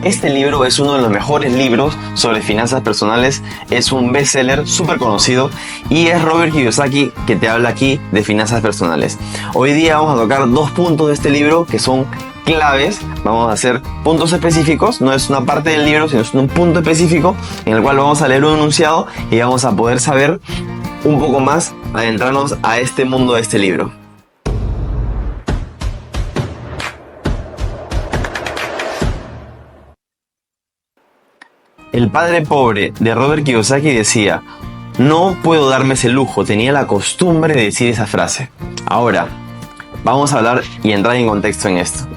Este libro es uno de los mejores libros sobre finanzas personales, es un bestseller súper conocido y es Robert Kiyosaki que te habla aquí de finanzas personales. Hoy día vamos a tocar 2 puntos de este libro que son claves. Vamos a hacer puntos específicos, no es una parte del libro, sino es un punto específico en el cual vamos a leer un enunciado y vamos a poder saber un poco más, adentrarnos a este mundo de este libro. El padre pobre de Robert Kiyosaki decía: no puedo darme ese lujo. Tenía la costumbre de decir esa frase. Ahora, vamos a hablar y entrar en contexto en esto.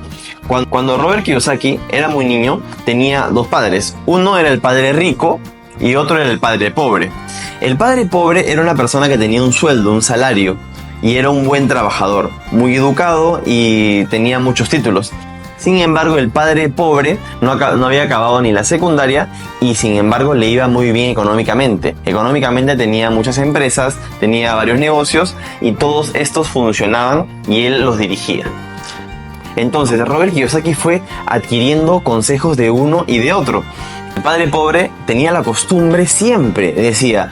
Cuando Robert Kiyosaki era muy niño, tenía 2 padres. Uno era el padre rico y otro era el padre pobre. El padre pobre era una persona que tenía un sueldo, un salario, y era un buen trabajador, muy educado y tenía muchos títulos. Sin embargo, el padre pobre no había acabado ni la secundaria y sin embargo le iba muy bien económicamente. Económicamente tenía muchas empresas, tenía varios negocios y todos estos funcionaban y él los dirigía. Entonces, Robert Kiyosaki fue adquiriendo consejos de uno y de otro. El padre pobre tenía la costumbre siempre, decía: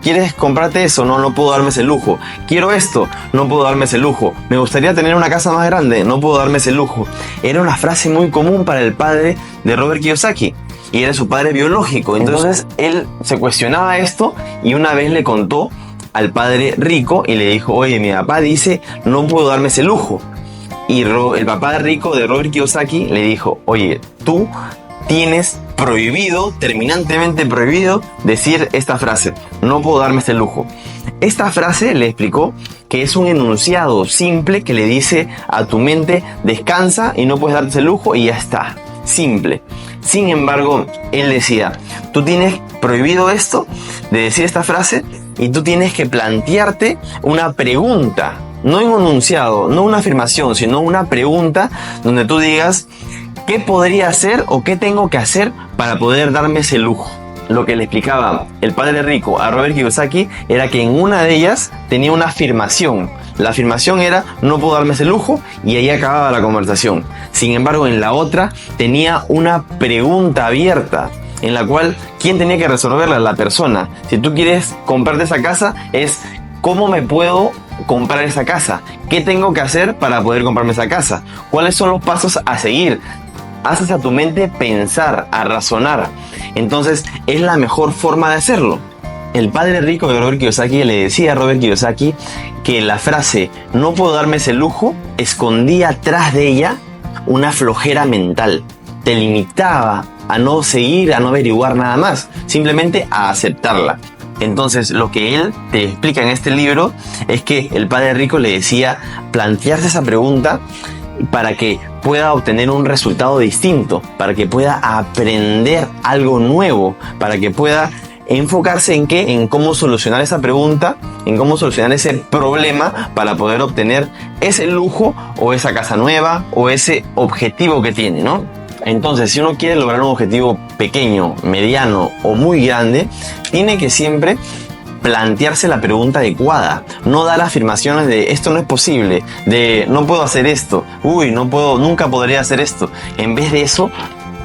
¿quieres comprarte eso? No puedo darme ese lujo. Quiero esto, no puedo darme ese lujo. Me gustaría tener una casa más grande, no puedo darme ese lujo. Era una frase muy común para el padre de Robert Kiyosaki y era su padre biológico. Entonces él se cuestionaba esto y una vez le contó al padre rico y le dijo: oye, mi papá dice no puedo darme ese lujo. Y el papá rico de Robert Kiyosaki le dijo: oye, tú tienes prohibido, terminantemente prohibido, decir esta frase: no puedo darme este lujo. Esta frase le explicó que es un enunciado simple que le dice a tu mente: descansa y no puedes darte ese lujo y ya está. Simple. Sin embargo, él decía: tú tienes prohibido esto de decir esta frase y tú tienes que plantearte una pregunta. No un enunciado, no una afirmación, sino una pregunta donde tú digas: ¿qué podría hacer o qué tengo que hacer para poder darme ese lujo? Lo que le explicaba el padre rico a Robert Kiyosaki era que en una de ellas tenía una afirmación. La afirmación era: no puedo darme ese lujo, y ahí acababa la conversación. Sin embargo, en la otra tenía una pregunta abierta en la cual ¿quién tenía que resolverla? La persona. Si tú quieres comprarte esa casa, es: ¿cómo me puedo comprar esa casa? ¿Qué tengo que hacer para poder comprarme esa casa? ¿Cuáles son los pasos a seguir? Haces a tu mente pensar, a razonar. Entonces es la mejor forma de hacerlo. El padre rico de Robert Kiyosaki le decía a Robert Kiyosaki que la frase "no puedo darme ese lujo" escondía atrás de ella una flojera mental. Te limitaba a no seguir, a no averiguar nada más, simplemente a aceptarla. Entonces, lo que él te explica en este libro es que el padre rico le decía plantearse esa pregunta para que pueda obtener un resultado distinto, para que pueda aprender algo nuevo, para que pueda enfocarse en cómo solucionar esa pregunta, en cómo solucionar ese problema para poder obtener ese lujo o esa casa nueva o ese objetivo que tiene, ¿no? Entonces, si uno quiere lograr un objetivo pequeño, mediano o muy grande, tiene que siempre plantearse la pregunta adecuada, no dar afirmaciones de esto no es posible, de no puedo hacer esto, no puedo, nunca podría hacer esto. En vez de eso,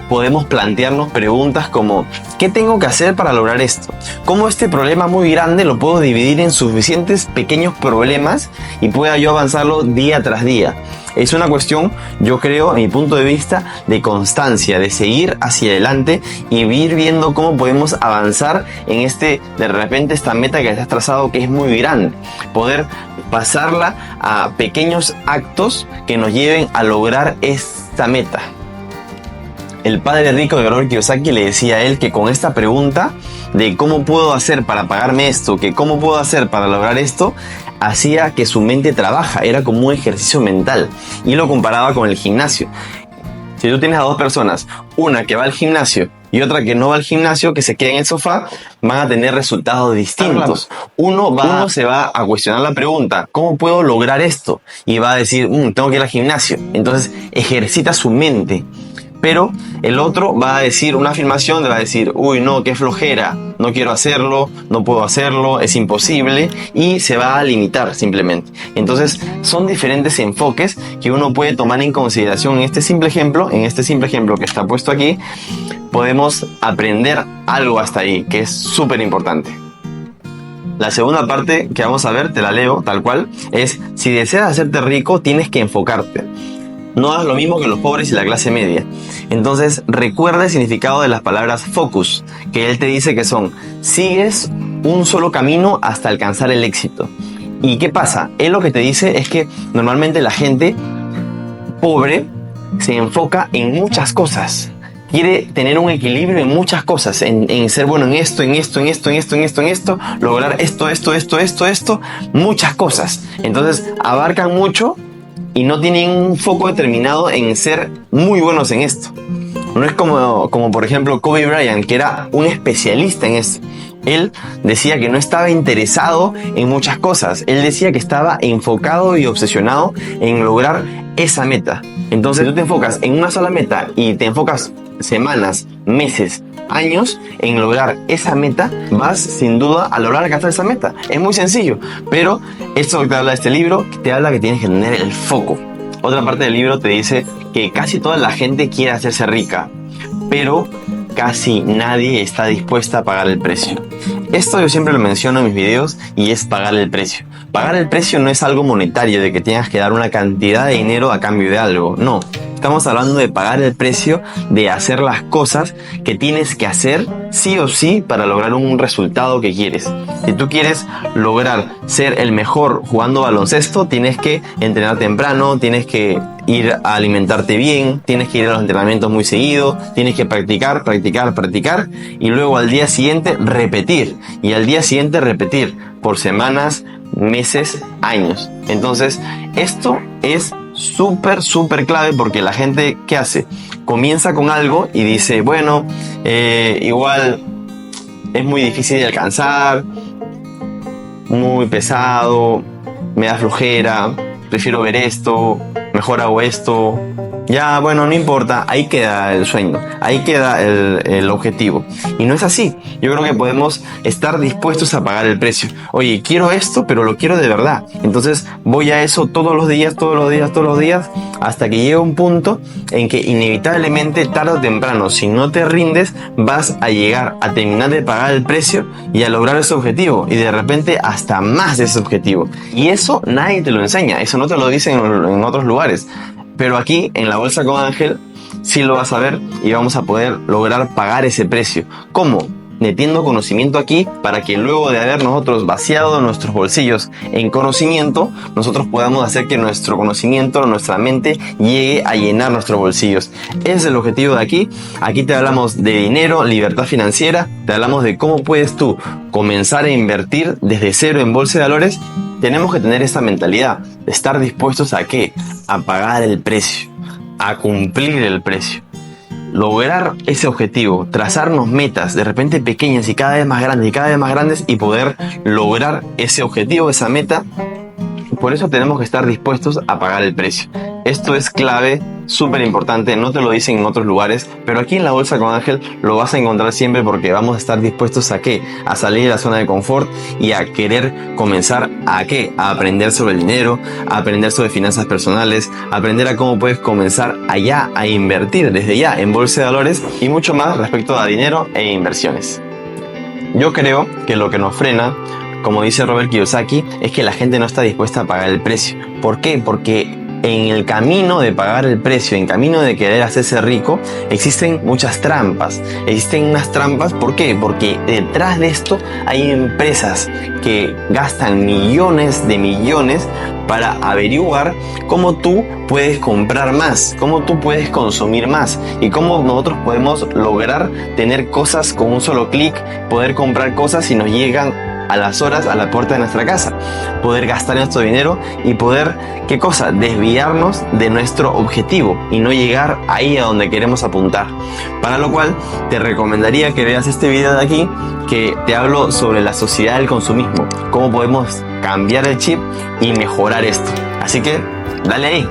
podemos plantearnos preguntas como: ¿qué tengo que hacer para lograr esto? ¿Cómo este problema muy grande lo puedo dividir en suficientes pequeños problemas y pueda yo avanzarlo día tras día? Es una cuestión, yo creo, a mi punto de vista, de constancia, de seguir hacia adelante y ir viendo cómo podemos avanzar en de repente esta meta que te has trazado, que es muy grande. Poder pasarla a pequeños actos que nos lleven a lograr esta meta. El padre rico de Robert Kiyosaki le decía a él que con esta pregunta de cómo puedo hacer para pagarme esto, que cómo puedo hacer para lograr esto, hacía que su mente trabaja, era como un ejercicio mental, y lo comparaba con el gimnasio. Si tú tienes a 2 personas, una que va al gimnasio y otra que no va al gimnasio, que se queda en el sofá, van a tener resultados distintos. Uno se va a cuestionar la pregunta: ¿cómo puedo lograr esto? Y va a decir: tengo que ir al gimnasio. Entonces ejercita su mente. Pero el otro va a decir una afirmación, le va a decir: no, qué flojera, no quiero hacerlo, no puedo hacerlo, es imposible, y se va a limitar simplemente. Entonces son diferentes enfoques que uno puede tomar en consideración en este simple ejemplo que está puesto aquí. Podemos aprender algo hasta ahí, que es súper importante. La segunda parte que vamos a ver, te la leo tal cual, es: si deseas hacerte rico, tienes que enfocarte. No hagas lo mismo que los pobres y la clase media. Entonces, recuerda el significado de las palabras focus, que él te dice que son: sigues un solo camino hasta alcanzar el éxito. ¿Y qué pasa? Él lo que te dice es que normalmente la gente pobre se enfoca en muchas cosas. Quiere tener un equilibrio en muchas cosas, en ser bueno en esto, lograr esto, muchas cosas. Entonces abarcan mucho y no tienen un foco determinado en ser muy buenos en esto. No es como por ejemplo Kobe Bryant, que era un especialista en esto. Él decía que no estaba interesado en muchas cosas. Él decía que estaba enfocado y obsesionado en lograr esa meta. Entonces tú te enfocas en una sola meta y te enfocas semanas, meses, años en lograr esa meta, vas sin duda a lograr alcanzar esa meta. Es muy sencillo, pero esto que te habla de este libro, te habla que tienes que tener el foco. Otra parte del libro te dice que casi toda la gente quiere hacerse rica, pero casi nadie está dispuesta a pagar el precio. Esto yo siempre lo menciono en mis videos, y es pagar el precio. Pagar el precio no es algo monetario, de que tengas que dar una cantidad de dinero a cambio de algo, no. Estamos hablando de pagar el precio de hacer las cosas que tienes que hacer sí o sí para lograr un resultado que quieres. Si tú quieres lograr ser el mejor jugando baloncesto, tienes que entrenar temprano, tienes que ir a alimentarte bien, tienes que ir a los entrenamientos muy seguido, tienes que practicar, y luego al día siguiente repetir, y al día siguiente repetir por semanas, meses, años. Entonces esto es súper clave, porque la gente, ¿qué hace? Comienza con algo y dice, bueno, igual es muy difícil de alcanzar, muy pesado, me da flojera, prefiero ver esto, mejor hago esto. Ya, bueno, no importa, ahí queda el sueño, ahí queda el objetivo. Y no es así. Yo creo que podemos estar dispuestos a pagar el precio. Oye, quiero esto, pero lo quiero de verdad. Entonces voy a eso todos los días, hasta que llegue un punto en que inevitablemente, tarde o temprano, si no te rindes, vas a llegar a terminar de pagar el precio y a lograr ese objetivo. Y de repente hasta más de ese objetivo. Y eso nadie te lo enseña, eso no te lo dicen en otros lugares. Pero aquí, en la Bolsa con Ángel, sí lo vas a ver y vamos a poder lograr pagar ese precio. ¿Cómo? Metiendo conocimiento aquí, para que luego de haber nosotros vaciado nuestros bolsillos en conocimiento, nosotros podamos hacer que nuestro conocimiento, nuestra mente, llegue a llenar nuestros bolsillos. Ese es el objetivo de aquí. Aquí te hablamos de dinero, libertad financiera, te hablamos de cómo puedes tú comenzar a invertir desde cero en bolsa de valores. Tenemos que tener esta mentalidad de estar dispuestos a ¿qué? A pagar el precio, a cumplir el precio. Lograr ese objetivo, trazarnos metas de repente pequeñas y cada vez más grandes, y poder lograr ese objetivo, esa meta. Por eso tenemos que estar dispuestos a pagar el precio. Esto es clave, súper importante, no te lo dicen en otros lugares, pero aquí en la Bolsa con Ángel lo vas a encontrar siempre, porque vamos a estar dispuestos a ¿qué? A salir de la zona de confort y a querer comenzar a ¿qué? A aprender sobre el dinero, a aprender sobre finanzas personales, a aprender a cómo puedes comenzar allá a invertir desde ya en bolsa de valores y mucho más respecto a dinero e inversiones. Yo creo que lo que nos frena, como dice Robert Kiyosaki, es que la gente no está dispuesta a pagar el precio. ¿Por qué? Porque en el camino de pagar el precio, en camino de querer hacerse rico, existen muchas trampas. Existen unas trampas, ¿por qué? Porque detrás de esto hay empresas que gastan millones de millones para averiguar cómo tú puedes comprar más, cómo tú puedes consumir más y cómo nosotros podemos lograr tener cosas con un solo clic, poder comprar cosas y nos llegan a las horas a la puerta de nuestra casa, poder gastar nuestro dinero y poder, ¿qué cosa? Desviarnos de nuestro objetivo y no llegar ahí a donde queremos apuntar. Para lo cual te recomendaría que veas este video de aquí, que te hablo sobre la sociedad del consumismo, cómo podemos cambiar el chip y mejorar esto. Así que dale ahí.